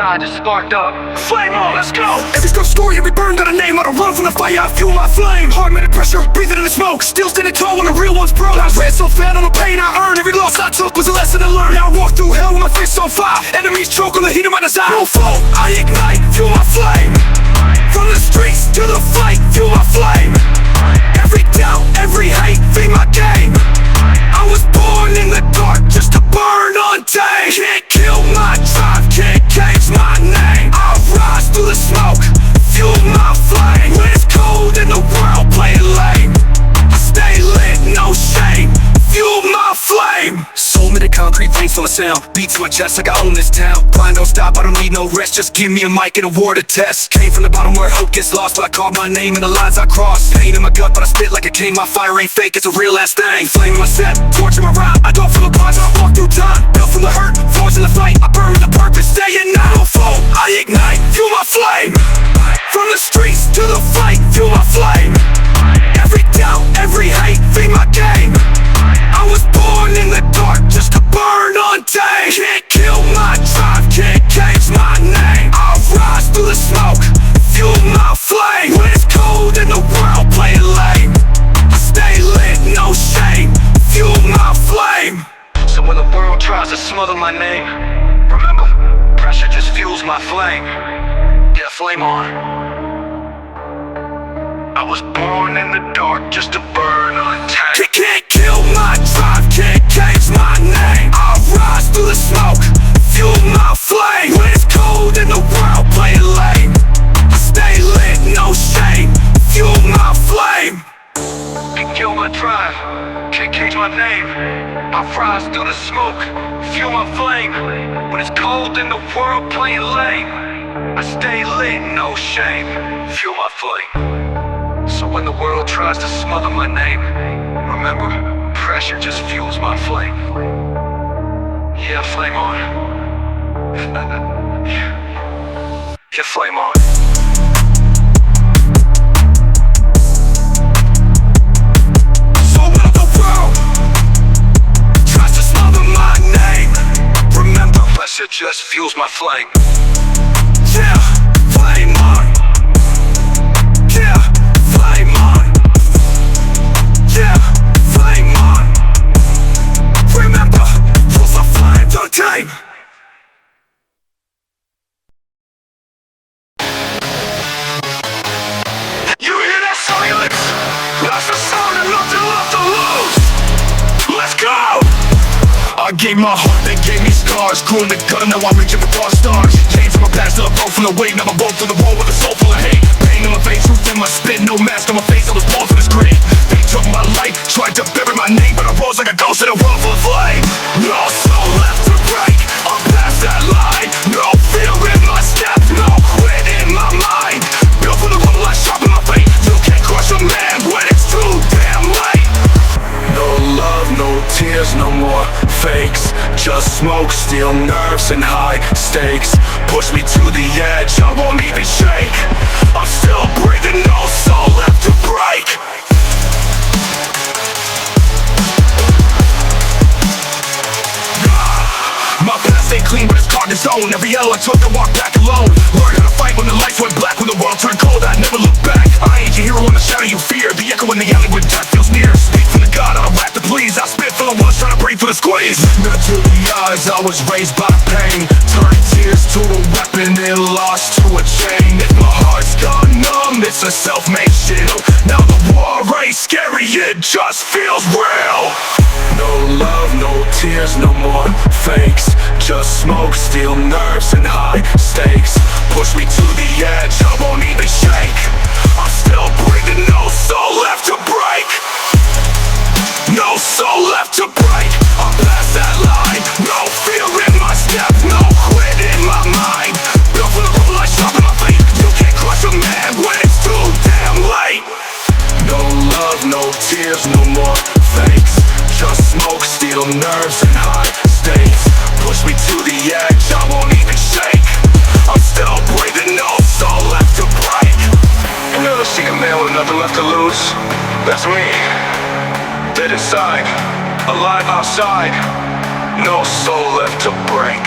outside, just sparked up. Flame on, let's go! Every star story, every burn got a name. I don't run from the fire, I fuel my flame. Hard-minded pressure, breathing in the smoke. Still standing tall when the real one's broke. I ran so fat on the pain I earned. Every loss I took was a lesson to learn. Now I walk through hell with my fist on fire. Enemies choke on the heat of my desire. No fault, I ignite, fuel my flame. From the streets to the fight, fuel my flame. Every doubt, every hate, feed my game. I was born in the dark just to burn untamed. Can't kill my drive, can't cage my name. I'll rise through the smoke, fuel my flame. When it's cold in the world, play it lame. I stay lit, no shame, fuel my flame. Soul made of concrete, veins full of sound. Beats my chest like I own this town. Grind don't stop, I don't need no rest. Just give me a mic and a war to test. Came from the bottom where hope gets lost, but I called my name in the lines I cross. Pain in my gut, but I spit like a king. My fire ain't fake, it's a real ass thing. Flame in my set, torch in my rhyme. I don't feel the bonds, I walk through time. Built from the hurt, forged in the fight. I burn with the purpose, staying now. No fault, I ignite, fuel my flame. From the streets to the fight, fuel my flame. Every doubt, every hate, feed my game. I was born in the dark just to burn untamed. Can't kill my drive, can't cage my name. I'll rise through the smoke, fuel my flame. When it's cold in the world, play it lame. I stay lit, no shame, fuel my flame. So when the world tries to smother my name, remember, pressure just fuels my flame. Yeah, flame on. I was born in the dark just to burn untamed. You can't kill my drive, can't cage my name. I'll rise through the smoke, fuel my flame. When it's cold in the world, play it lame. I stay lit, no shame, fuel my flame. Can't kill my drive, can't cage my name. I rise through the smoke, fuel my flame. When it's cold in the world, playing lame. I stay lit, no shame, fuel my flame. So when the world tries to smother my name, remember, pressure just fuels my flame. Yeah, flame on. Yeah, flame on. So when the world tries to smother my name, remember, Pressure just fuels my flame. yeah, flame on. Yeah, flame on. Yeah, flame on. Remember, fuel my flame, don't time. You hear that silence? That's the sound of nothing left to lose. Let's go! I gave my heart, they gave me scars. Grew in the gutter, now I'm reaching for far stars. Came from a past, I broke from the weight. Now I broke through the wall with a soul full of hate. Pain in my face, truth in my spit. No mask on my face, I was born for this grave. They took my life, tried to bury my name, but I rose like a ghost in a world full of flame. No soul left to break, I'm past that line. No fear in my step, no quit in my mind. Built for the rumble, I sharpen my fate. You can't crush a man when it's too damn late. No love, no tears, no more fakes. Just smoke, steel nerves and high stakes. Push me to the edge, I won't even shake. I'm still breathing, no soul left to break. My past ain't clean, but it's carved in stone. Every L I took, I walked back alone. Learned how to fight when the lights went black. When the world turned cold, I never looked back. I ain't your hero in the shadow you fear. The echo in the alley when death feels near. Speak from the God, I don't rap to please. I spit for the ones trying to breathe through the squeeze. Not to the eyes, I was raised by pain. Turned tears to a weapon and lost to a chain. If my heart's gone numb, it's a self-made shield. Now the war ain't scary, it just feels real. No love, no tears, no more fakes. Just smoke, steel nerves and high stakes. Push me to the edge, I won't even shake. I'm still breathing, no soul left to break. No soul left to break. I'm past that line. No fear in my step, no quit in my mind. Built for the rule, I sharpen my fate. You can't crush a man when it's too damn late. No love, no tears, no more fakes. Just smoke, steel nerves and high stakes. Push me to the edge, I won't even shake. I'm still breathing, no soul left to break. You never see a man with nothing left to lose? That's me. Dead inside, alive outside. No soul left to break.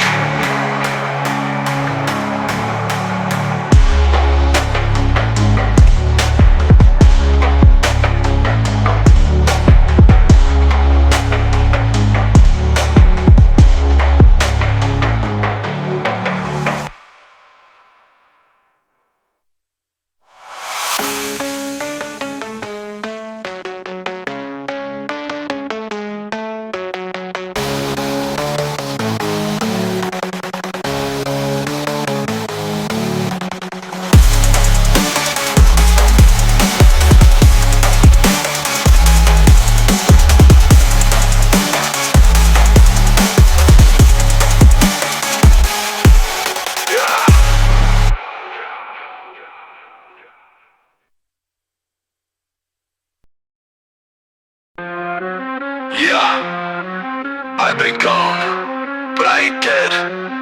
I've been gone, but I ain't dead.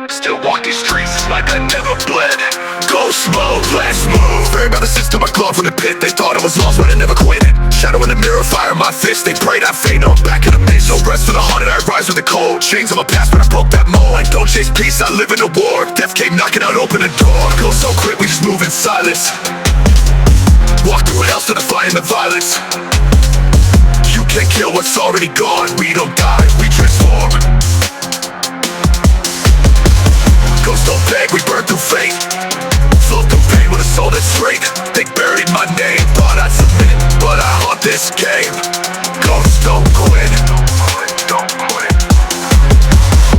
Still walk these streets like I never bled. Ghost mode, let's move. Fairy by the system, I glove from the pit. They thought I was lost, but I never quit. Shadow in the mirror, fire in my fist. They prayed I fade, no, I'm back in the maze. No rest for the haunted, I rise with the cold. Chains of my past, but I broke that mold. I don't chase peace, I live in a war. Death came knocking out, open the door. Go so quick, we just move in silence. Walk through hell, still defying the violence. You can't kill what's already gone. We don't die, we transform. Ghosts don't beg, we burn through fate. Flow through pain with a soul that's straight. They buried my name, thought I'd submit, but I haunt this game. Ghosts don't quit. Don't quit.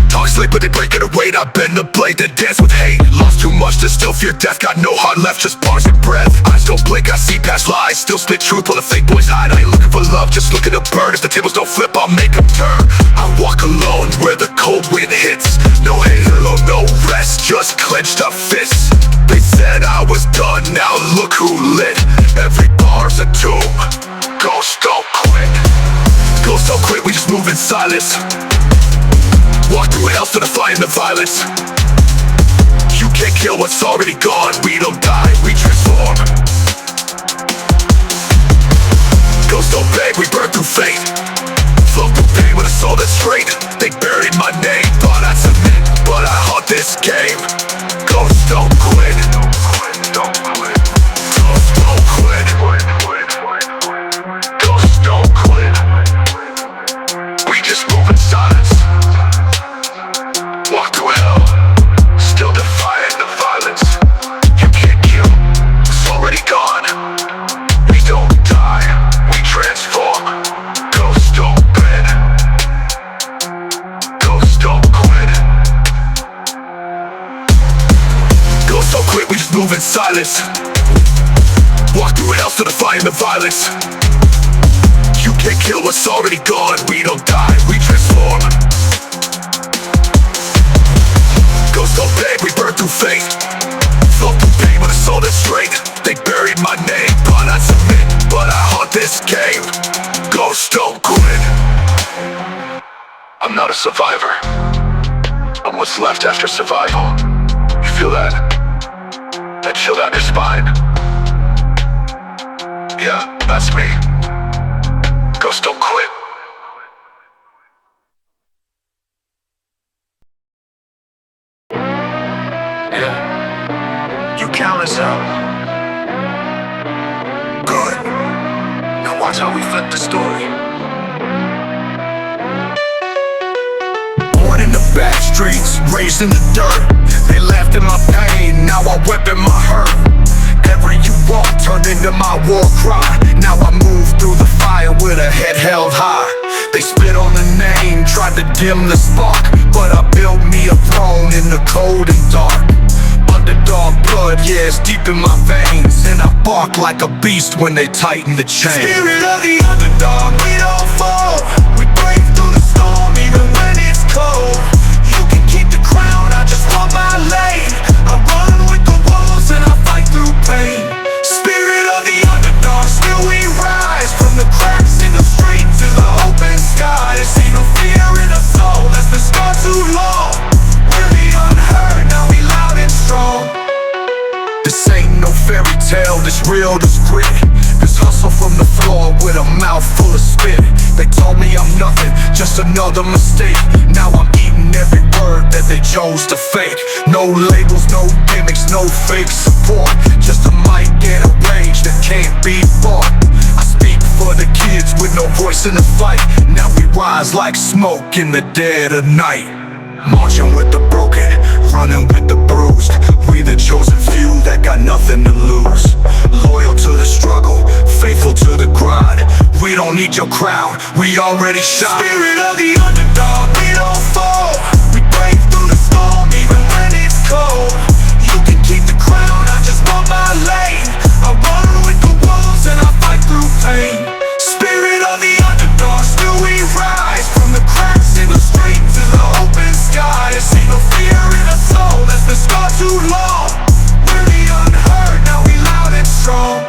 Talk sleep, but they break it away. I bend the blade that dance with hate. Lost too much to still fear death. Got no heart left, just bars and breath. Eyes don't blink, I see past lies. Still spit truth while the fake boys hide. I ain't looking for love, just looking to burn. If the tables don't flip, I'll make them turn. I walk alone where the cold wind hits. No halo, no rest, just clenched up fists. They said I was done, now look who lit. Every bar's a tomb. Ghosts don't quit. Ghosts don't quit, we just move in silence. Walk through hell, still defying the violence. You can't kill what's already gone. We don't die, we transform. Ghosts don't beg, we burn through fate. Flow through pain with a soul that's straight. They buried my name, thought I'd submit, but I haunt this game. Ghosts don't quit. Don't quit. Ghosts don't quit. Ghosts don't quit. We just move in silence. Walk through hell, still defying the violence. You can't kill what's already gone. We don't die, we transform. Ghosts don't bend. Ghosts don't quit. Ghosts don't quit, we just move in silence. Walk through hell, still defying the violence. You can't kill what's already gone. We don't die, we transform. Ghosts don't beg, we burn through fate. Flow through pain with a soul that's straight. They buried my name, thought I'd submit, but I haunt this game. Ghosts don't quit. I'm not a survivor. I'm what's left after survival. You feel that? That chill down your spine. Yeah, that's me. Ghosts don't quit. Yeah, you count us out. Good. Now watch how we flip the story. Born in the back streets, raised in the dirt. They laughed at my pain, now I wept in my hurt. Every you walk turned into my war cry. Now I move through the fire with a head held high. They spit on the name, tried to dim the spark, but I built me a throne in the cold and dark. Underdog blood, yeah, it's deep in my veins, and I bark like a beast when they tighten the chain. Spirit of the underdog, we don't fall. We break through the storm even when it's cold. You can keep the crown, I just want my lane. I run with the wolves and I fight through pain. Spirit of the underdog, still we rise. From the cracks in the street to the open sky. There's ain't no fear in the soul, that's been scarred too long. We're the unheard, now we loud and strong. This ain't no fairy tale, this real, this grit. This hustle from the floor with a mouth full of spit. They told me I'm nothing, just another mistake. Now I'm eating every word that they chose to fake. No labels, no gimmicks, no fake support. Just a mic and a rage that can't be bought. I speak for the kids with no voice in the fight. Now we rise like smoke in the dead of night. Marching with the broken, running with the bruised. We the chosen few that got nothing to lose. Loyal to the struggle, faithful to the grind. We don't need your crown, we already shine. Spirit of the underdog, we don't fall. We break through the storm even when it's cold. You can keep the crown, I just want my lane. I run with the wolves and I fight through pain. Spirit of the underdog, still we rise. From the cracks in the street to the open sky. There's ain't no fear in a soul that's been scarred too long. We're the unheard, now we loud and strong.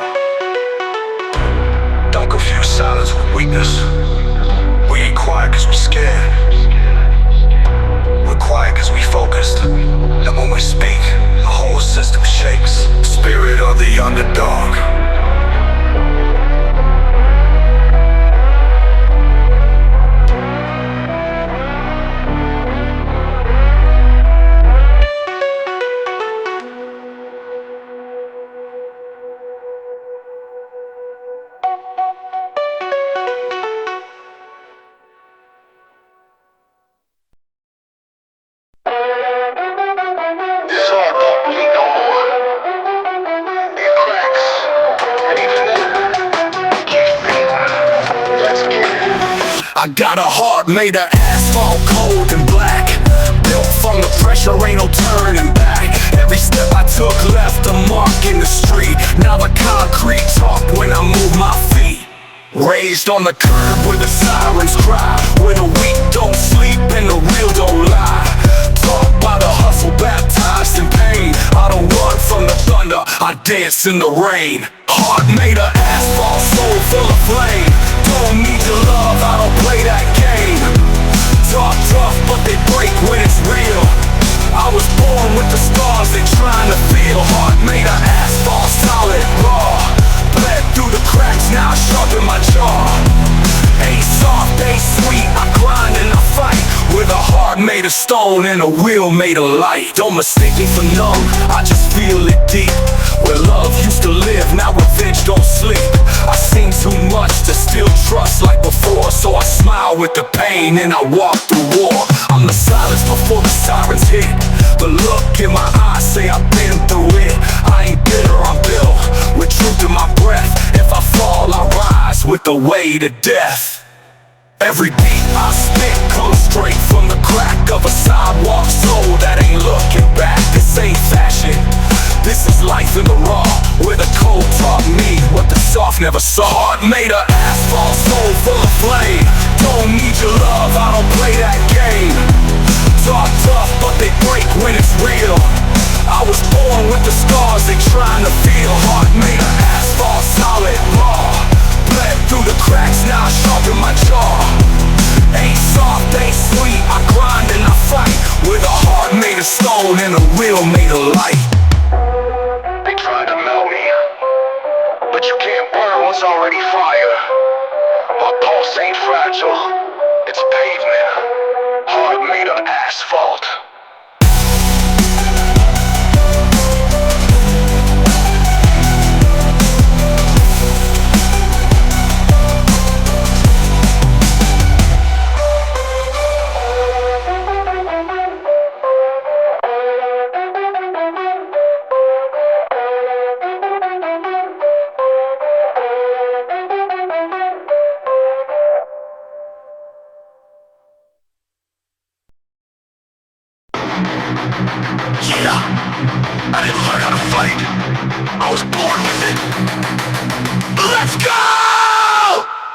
Don't confuse silence with weakness. We ain't quiet cause we're scared. I got a heart made of asphalt, cold and black. Built from the pressure, ain't no turning back. Every step I took left a mark in the street. Now the concrete talk when I move my feet. Raised on the curb where the sirens cry, where the weak don't sleep and the real don't lie. Taught by the hustle, baptized in pain. I don't run from the thunder, I dance in the rain. Heart made of asphalt, soul full of flame. Don't need your love, I don't play that game. Talk tough, but they break when it's real. I was born with the stars they trying to feel. Heart made of asphalt, solid, raw. Bled through the cracks, now I sharpen my jaw. Ain't soft, ain't sweet, I grind and I fight. With a heart made of stone and a will made of light. Don't mistake me for numb, I just feel it deep. Where love used to live, now revenge don't sleep. I seen too much to still trust like before. So I smile with the pain and I walk through war. I'm the silence before the sirens hit. The look in my eyes say I've been through it. I ain't bitter, I'm built with truth in my breath. If I fall, I rise with the weight of death. Every beat I spit comes straight from the crack of a sidewalk soul that ain't looking back. This ain't fashion, this is life in the raw, where the cold taught me what the soft never saw. Heart made of asphalt, soul full of flame. Don't need your love, I don't play that game. Talk tough, but they break when it's real. I was born with the scars they trying to feel. Heart made of asphalt, solid, raw. Bled through the cracks, now I sharpen my jaw. Ain't soft, ain't sweet, I grind and I fight. With a heart made of stone and a will made of light. They try to melt me, but you can't burn what's already fire. My pulse ain't fragile, it's pavement. Heart made of asphalt. Yeah, I didn't learn how to fight, I was born with it. Let's go!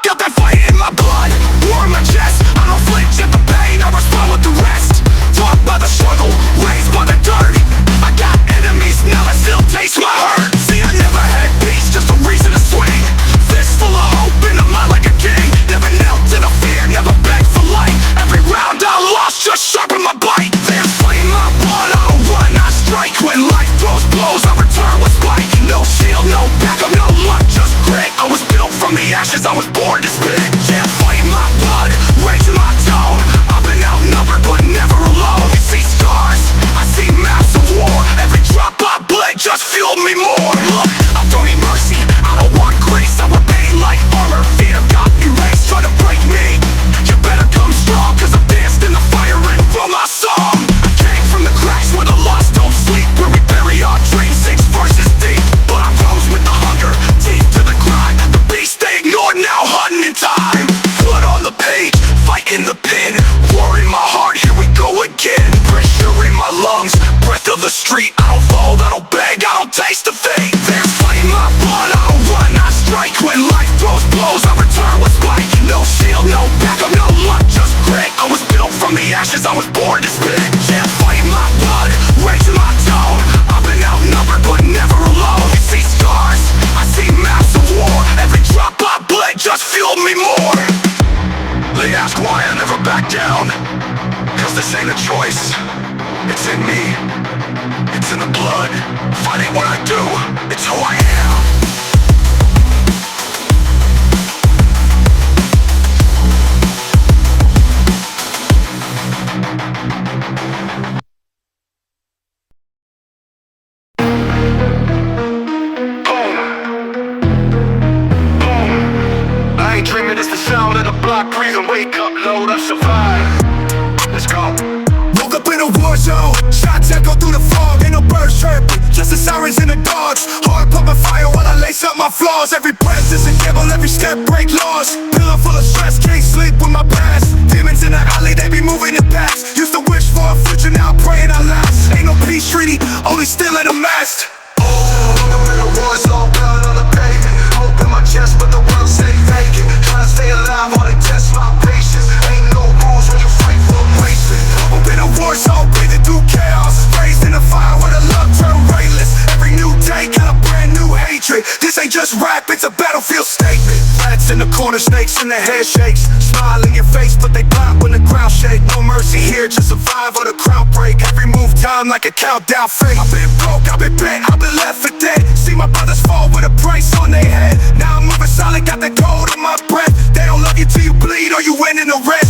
Got that fight in my blood, war in my chest. I don't flinch at the pain, I respond with the rest. Taught by the struggle, raised by the dirt. I got enemies, now I still taste my hurt. See, I never had peace, just a reason to swing. Fist full of hope in a mind like a king. Never knelt to the fear, never begged for light. Every round I lost just sharpened my bite. There's flame in my blood, I don't run, I strike. When life throws blows, I return with spike. No shield, no backup, no luck, just grit. I was built from the ashes, I was born to spit. Yeah, fight in my blood, rage in my tone. I've been outnumbered but never alone. You see scars, I see maps of war. Every drop I bled just fueled me more. Look, I don't need mercy, I don't want grace. I obey like armor, fear got erased. Try to break me, you better come strong. Cause I've danced in the fire and wrote my song. I came from the cracks where the lost don't sleep, where we bury our dreams 6 verses deep. But I rose with the hunger, deep to the grind. The beast they ignored now hunting in time. Blood on the page, fight in the pen. War in my heart, here we go again. Pressure in my lungs, breath of the street. I don't fold, I don't beg, I don't taste the fate. There's fight in my blood, I don't run, I strike. When life throws blows, I return with spike. No shield, no backup, no luck, just grit. I was built from the ashes, I was born to spit. Yeah, fight in my blood, rage in my tone. I've been outnumbered but never alone. You see scars, I see maps of war. Every drop I bled just fueled me more. They ask why I never back down. Cause this ain't a choice, it's in me, it's in the blood. Fighting what I do, it's who I am. I ain't dreaming, it's the sound of the block breathing. Wake up, load up, survive. Let's go. Woke up in a war zone, shots echo through the fog. Ain't no birds chirping, just the sirens and the dogs. Heart pumping fire while I lace up my flaws. Every breath is a gamble, every step break laws. Pillow full of stress, can't sleep with my past. Demons in the alley, they be moving in packs. Used to wish for a future, now I'm praying I last. Ain't no peace treaty, only still in the mast. Oh, I'm in a war zone, blood on the pavement. Hope in my chest, but the world stay vacant. Trying to stay alive while they test my patience. Ain't no rules when you fight for a placement. Up in a war zone, breathing through chaos. Raised in a fire where the love turned rayless. Every new day got a brand new hatred. This ain't just rap, it's a battlefield statement. Rats in the corner, snakes in the head shakes. Smile in your face, but they pop when the ground shake. No mercy here, just survive or the crown break. Every move time like a countdown fake. I've been broke, I've been bent, I've been left for dead. See my brothers fall with a price on their head. Now I'm moving solid, got that gold on my breath. They don't love you till you bleed or you win in the red.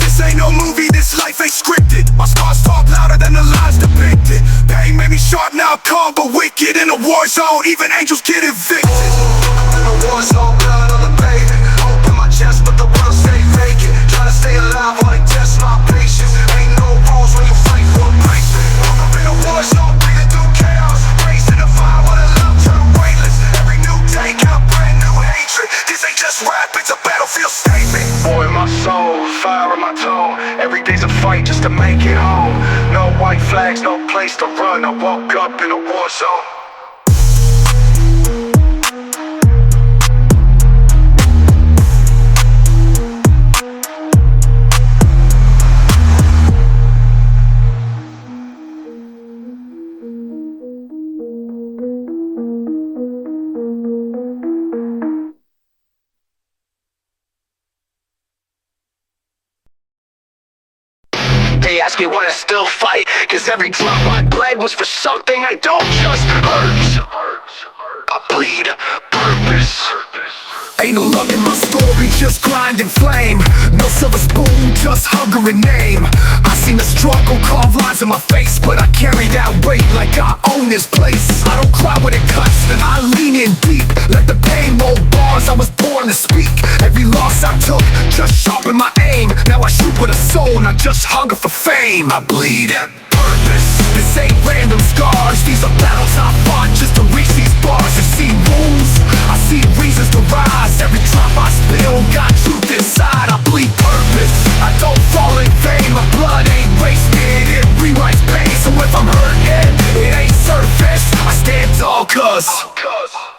This ain't no movie, this life ain't scripted. My scars talk louder than the lies depicted. Pain made me sharp, now I'm calm but wicked. In a war zone, even angels get evicted. In a war zone, blood on the pavement. Hope in my chest, but the world stay vacant. Trying to stay alive while they test my patience. Ain't no rules when you fight for a placement. I'm in a war zone, breathing through chaos. Raised in a fire where the love turned weightless. Every new day got brand new hatred. This ain't just rap, it's a battlefield statement. War in my soul, fire in my toe. Every day's a fight just to make it home. No white flags, no place to run. I woke up in a war zone. They ask me why I still fight, cause every drop I bled was for something I don't just hurt. I bleed purpose. Ain't no love in my story, just grind and flame. No silver spoon, just hunger and name. I seen the struggle carve lines in my face, but I carry that weight like I own this place. I don't cry when it cuts, then I lean in deep. Let the pain mold bars, I was born to speak. Every loss I took, just sharpened my aim. Now I shoot with a soul, not just hunger for fame. I bleed purpose. This ain't random scars, these are battles I fought just to reach these bars. You see wounds, I see reasons to rise. Every drop I spill got truth inside. I bleed purpose, I don't fall in vain. My blood ain't wasted, it rewrites pain. So if I'm hurting, it ain't surface. I stand tall cause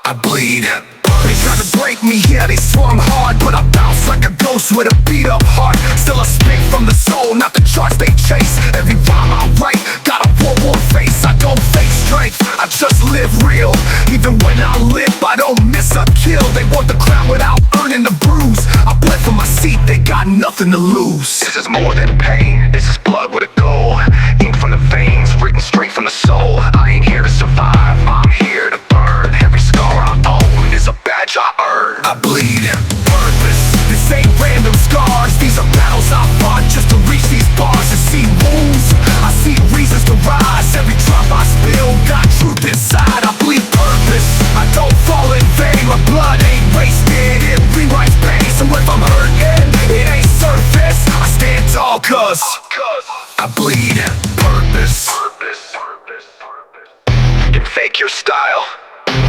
I bleed. They tried to break me, yeah, they swung hard, but I bounce like a ghost with a beat up heart. Still I speak from the soul, not the charts they chase. Every rhyme I write, got a war face. I don't fake strength, I just live real. Even when I live, I don't miss a kill. They want the crown without earning the bruise. I bled for my seat, they got nothing to lose. This is more than pain, this is blood with a goal. Ink from the veins, written straight from the soul. I ain't here to survive, I'm here to burn. Every scar I own is a badge I earn. I bleed purpose. This ain't random scars, these are battles I fought just to reach these bars. You see wounds, I see reasons to rise. Every drop I spill got truth inside. I bleed purpose, I don't fall in vain. My blood ain't wasted, it rewrites pain. So if I'm hurting, it ain't surface. I stand tall cause I bleed purpose. You can fake your style,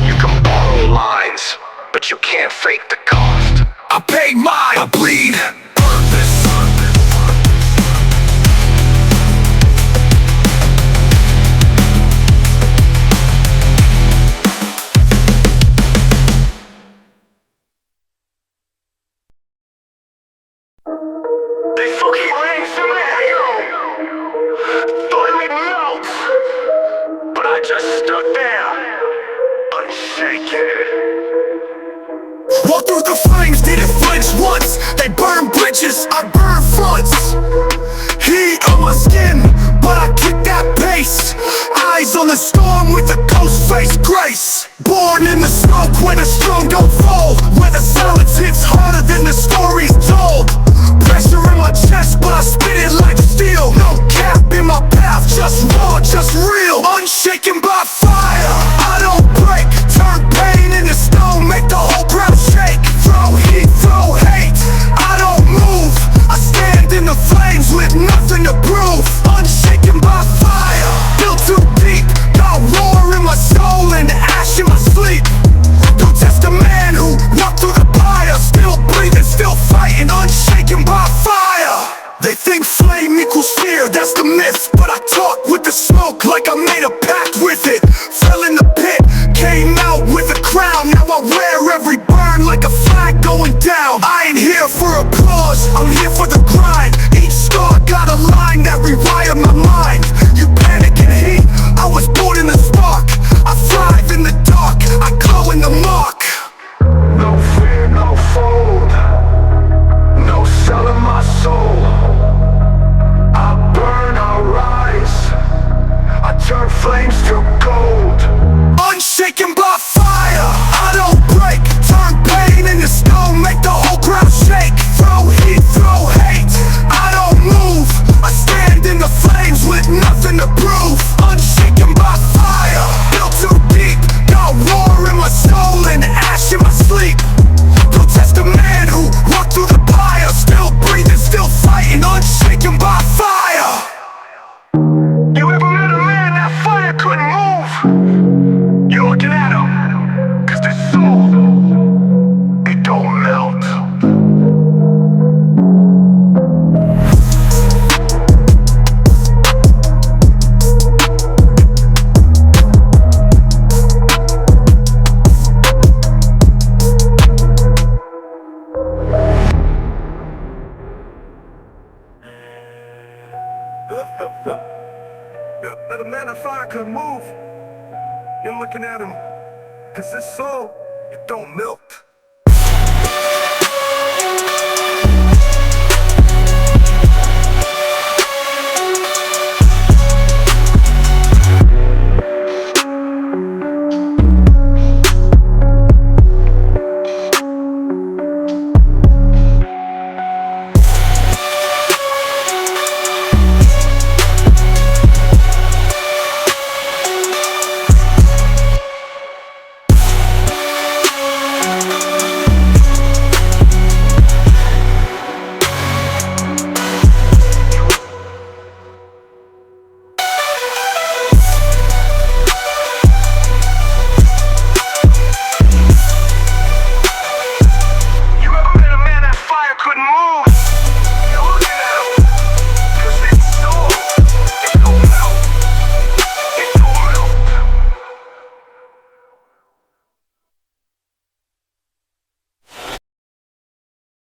you can borrow lines, but you can't fake the cost. I pay mine, I bleed purpose. They fucking rain from hell. Thought we'd melt, but I just stood there, unshaken. Walked through the flames, didn't flinch once. They burned bridges, I burned fronts. Heat on my skin, but I kick that pace. Eyes on the storm with a ghost face grace. Born in the smoke where the strong don't fall, where the silence hits harder than the stories told. Pressure in my chest, but I spit it like steel. No cap in my path, just raw, just real. Unshaken by fire, I don't break. Turn pain into stone, make the whole ground shake. Throw heat, throw hate, I don't move. I stand in the flames with nothing to prove. Unshaken by fire, built too deep. Got war in my soul and ash in my sleep. Don't test a man who walked through the fire, still breathing, still fighting, unshaken by fire. fear, that's the myth. But I talk with the smoke like I made a pact with it. Fell in the pit, came out with a crown. Now I wear every burn like a flag going down. I ain't here for applause, I'm here for the grind. Each star got a line that rewired my mind. You panic and heat, I was born in the spark. I thrive in the dark, I glow in the mark. No fear, no fold, no selling my soul. I burn, I rise, I turn flames to gold. Unshaken by fire, I don't break. Turn pain into stone, make the whole ground shake. Throw heat, throw hate, I don't move. I stand in the flames with nothing to prove. Unshaken by fire, built too deep. Got war in my soul and ash in my sleep. Protest a man who walked through the fire. Still breathing, still fighting, unshaken by fire. You ever met a man that fire couldn't move? You're looking at him, cause their soul, it don't melt. Let a man on fire couldn't move. You're looking at him, cause his soul, it don't melt.